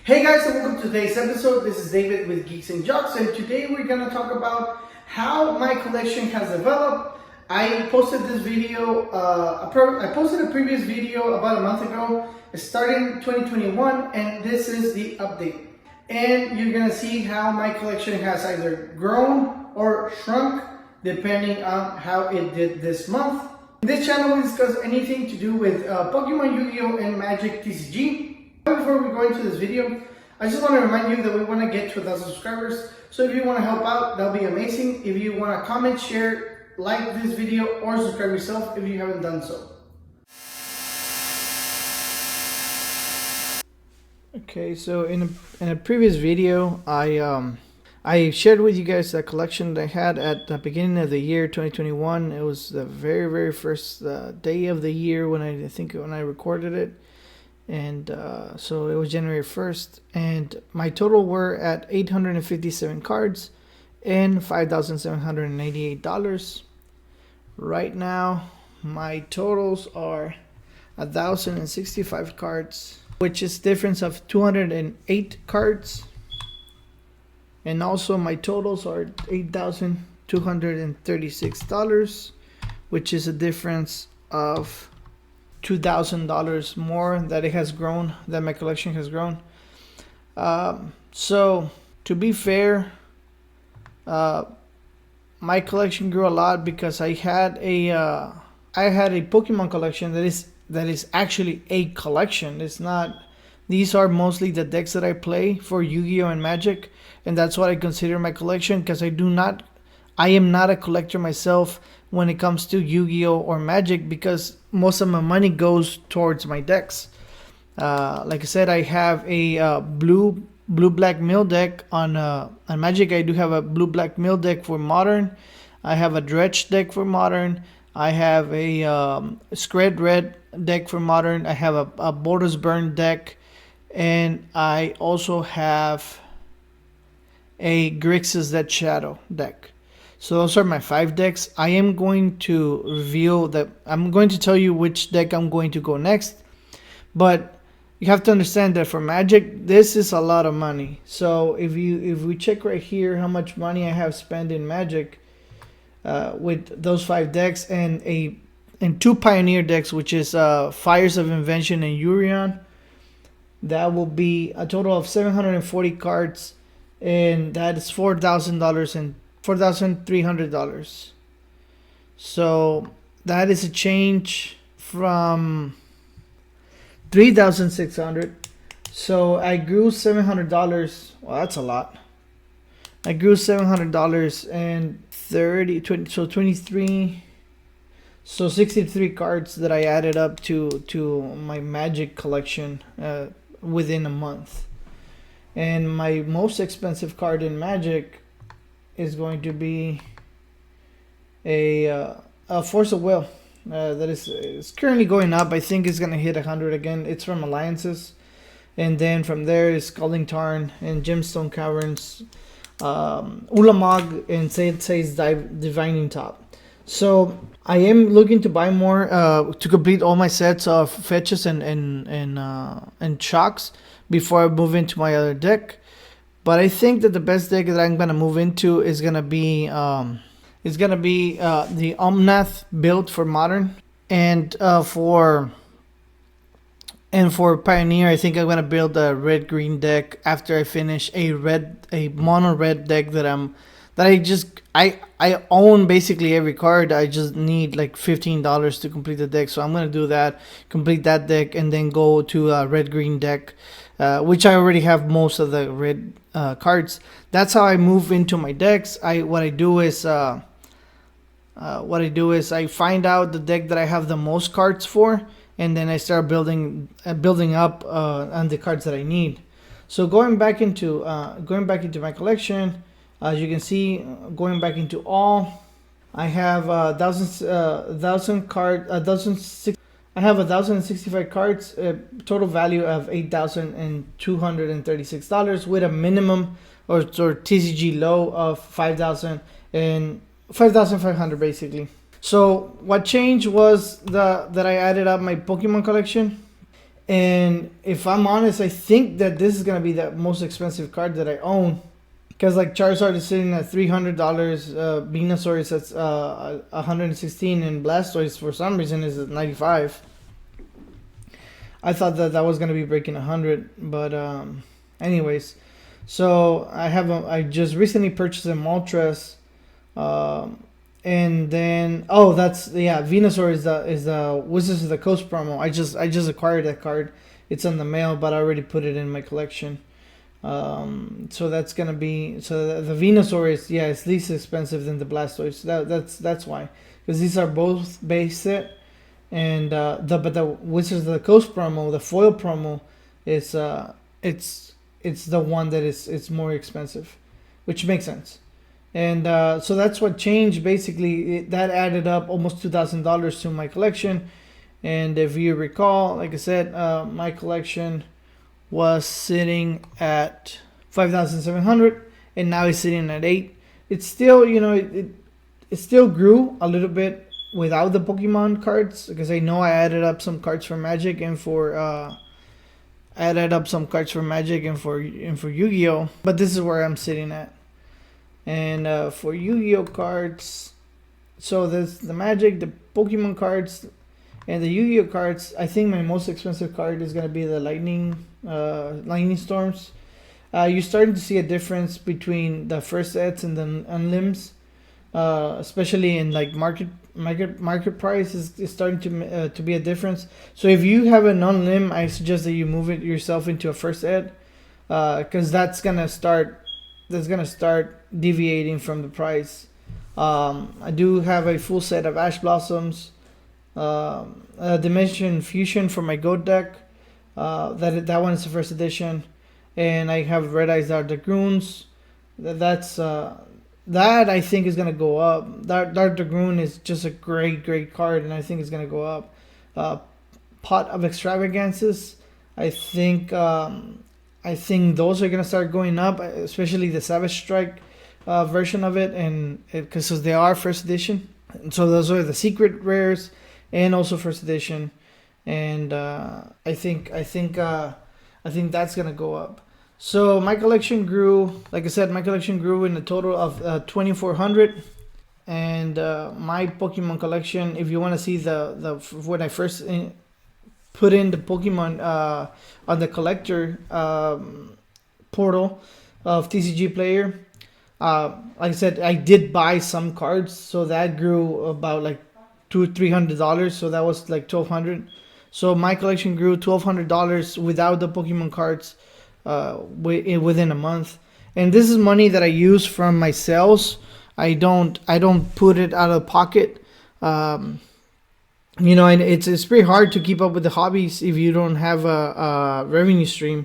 Hey guys, and welcome to today's episode. This is David with Geeks and Jocks, and today we're going to talk about how my collection has developed. I posted this video, I posted a previous video about a month ago, starting 2021, and this is the update. And you're going to see how my collection has either grown or shrunk, depending on how it did this month. In this channel, we discuss anything to do with Pokemon, Yu-Gi-Oh! And Magic TCG. Before we go into this video, I just want to remind you that we want to get to 1,000 subscribers. So if you want to help out, that'll be amazing. If you want to comment, share, like this video, or subscribe yourself if you haven't done so. Okay, so in a previous video, I shared with you guys a collection that I had at the beginning of the year 2021. It was the very first day of the year when I recorded it. And so it was January 1st, and my total were at 857 cards and $5,788. Right now, my totals are 1,065 cards, which is difference of 208 cards. And also my totals are $8,236, which is a difference of $2,000 more that it has grown, that my collection has grown. So to be fair, my collection grew a lot because I had a Pokemon collection that is actually a collection. It's not. These are mostly the decks that I play for Yu-Gi-Oh! And Magic, and that's what I consider my collection, because I am not a collector myself when it comes to Yu-Gi-Oh! Or Magic, because most of my money goes towards my decks. Like I said, I have a blue-black mill deck on Magic. I do have a blue-black mill deck for Modern. I have a Dredge deck for Modern. I have a Scred Red deck for Modern. I have a Borders Burn deck. And I also have a Grixis Dead Shadow deck. So those are my 5 decks. I am going to reveal that. I'm going to tell you which deck I'm going to go next. But you have to understand that for Magic, this is a lot of money. So if we check right here how much money I have spent in Magic with those 5 decks and 2 Pioneer decks, which is Fires of Invention and Urion, that will be a total of 740 cards, and that is $4,000 and $4,300. So that is a change from $3,600. So I grew $700. Well, that's a lot. I grew $700 and 23. So 63 cards that I added up to my Magic collection within a month. And my most expensive card in Magic is going to be a Force of Will that is currently going up. I think it's going to hit 100 again. It's from Alliances. And then from there is Scalding Tarn and Gemstone Caverns, Ulamog, and Sei's Divining Top. So I am looking to buy more to complete all my sets of fetches and shocks before I move into my other deck. But I think that the best deck that I'm gonna move into is gonna be the Omnath build for Modern, and for Pioneer, I think I'm gonna build a red-green deck after I finish a mono red deck that I own basically every card. I just need like $15 to complete the deck, so I'm gonna do that, complete that deck, and then go to a red-green deck, which I already have most of the red cards. That's how I move into my decks. What I do is I find out the deck that I have the most cards for, and then I start building up on the cards that I need. So going back into my collection. As you can see, going back into all, I have 1,065 cards, total value of $8,236 with a minimum or TCG low of 5,500 basically. So what changed was that I added up my Pokemon collection, And if I'm honest, I think that this is gonna be the most expensive card that I own, because like Charizard is sitting at $300, Venusaur is at 116, and Blastoise for some reason is at 95. I thought that that was gonna be breaking 100, but anyways, so I just recently purchased a Moltres, and then that's Venusaur is the Wizards of the Coast promo. I just acquired that card. It's on the mail, but I already put it in my collection. So that's gonna be the Venusaur is it's least expensive than the Blastoise. That's why, because these are both base set, and the Wizards of the Coast promo, the foil promo, is it's the one that it's more expensive, which makes sense. And so that's what changed. Basically, that added up almost $2,000 to my collection. And if you recall, like I said, my collection was sitting at 5,700, and now it's sitting at 8. It's still, it still grew a little bit without the Pokemon cards, because I know I added up some cards for Magic and for Yu-Gi-Oh. But this is where I'm sitting at. And for Yu-Gi-Oh cards, so there's the Magic, the Pokemon cards, and the Yu-Gi-Oh cards. I think my most expensive card is gonna be the Lightning Storms. You're starting to see a difference between the first sets and the unlims, especially in like market price is starting to be a difference. So if you have an unlim, I suggest that you move it yourself into a first ed, because that's gonna start deviating from the price. I do have a full set of Ash Blossoms, Dimension Fusion for my Goat deck. That one is the first edition, and I have Red Eyes Dark Dragoons. That I think is gonna go up. Dark Dragoon is just a great card, and I think it's gonna go up. Pot of Extravagances, I think those are gonna start going up, especially the Savage Strike version of it, and because they are first edition. And so those are the secret rares, and also first edition. And I think that's gonna go up. So my collection grew, like I said, in a total of 2,400. And my Pokemon collection, if you want to see the when I first put in the Pokemon on the collector portal of TCG Player, like I said, I did buy some cards, so that grew about like $200-300. So that was like 1,200. So my collection grew $1,200 without the Pokemon cards within a month. And this is money that I use from my sales. I don't put it out of pocket. And it's pretty hard to keep up with the hobbies if you don't have a revenue stream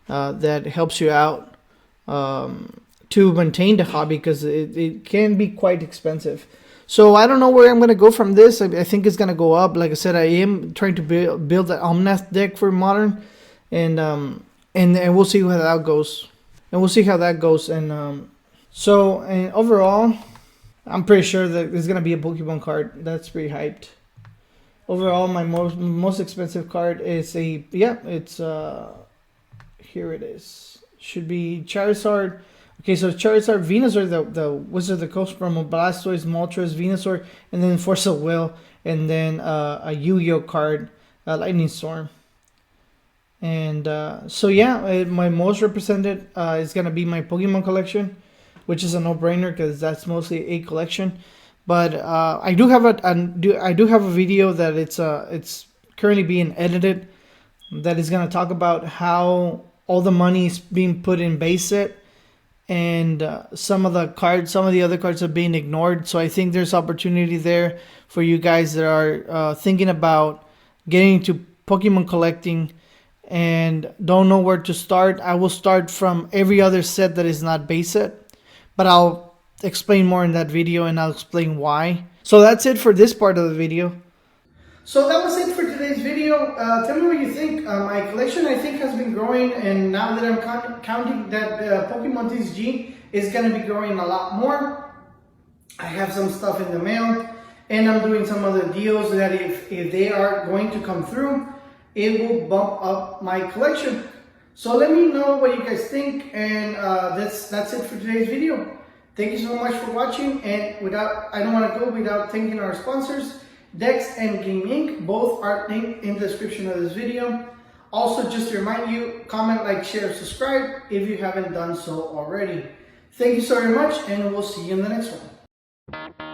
that helps you out to maintain the hobby, because it can be quite expensive. So I don't know where I'm going to go from this. I think it's going to go up. Like I said, I am trying to build an Omnath deck for Modern, and we'll see how that goes. And overall, I'm pretty sure that there's going to be a Pokemon card. That's pretty hyped. Overall, my most expensive card is here it is. Should be Charizard. Okay, so Charizard, Venusaur, the Wizard of the Coast promo, Blastoise, Moltres, Venusaur, and then Force of Will, and then a Yu-Gi-Oh card, Lightning Storm. And my most represented is gonna be my Pokemon collection, which is a no-brainer because that's mostly a collection. But I do have a video that it's currently being edited that is gonna talk about how all the money is being put in base set. And some of the other cards are being ignored. So I think there's opportunity there for you guys that are thinking about getting into Pokemon collecting and don't know where to start. I will start from every other set that is not base set, but I'll explain more in that video, and I'll explain why. So that's it for this part of the video. So that was it for today's video. Tell me what you think. My collection, I think, has been growing, and now that I'm counting that Pokemon TCG is going to be growing a lot more. I have some stuff in the mail, and I'm doing some other deals that if they are going to come through, it will bump up my collection. So let me know what you guys think, and that's it for today's video. Thank you so much for watching, and I don't want to go without thanking our sponsors, Dex and Game Inc. Both are linked in the description of this video. Also, just to remind you, comment, like, share, subscribe if you haven't done so already. Thank you so very much, and we'll see you in the next one.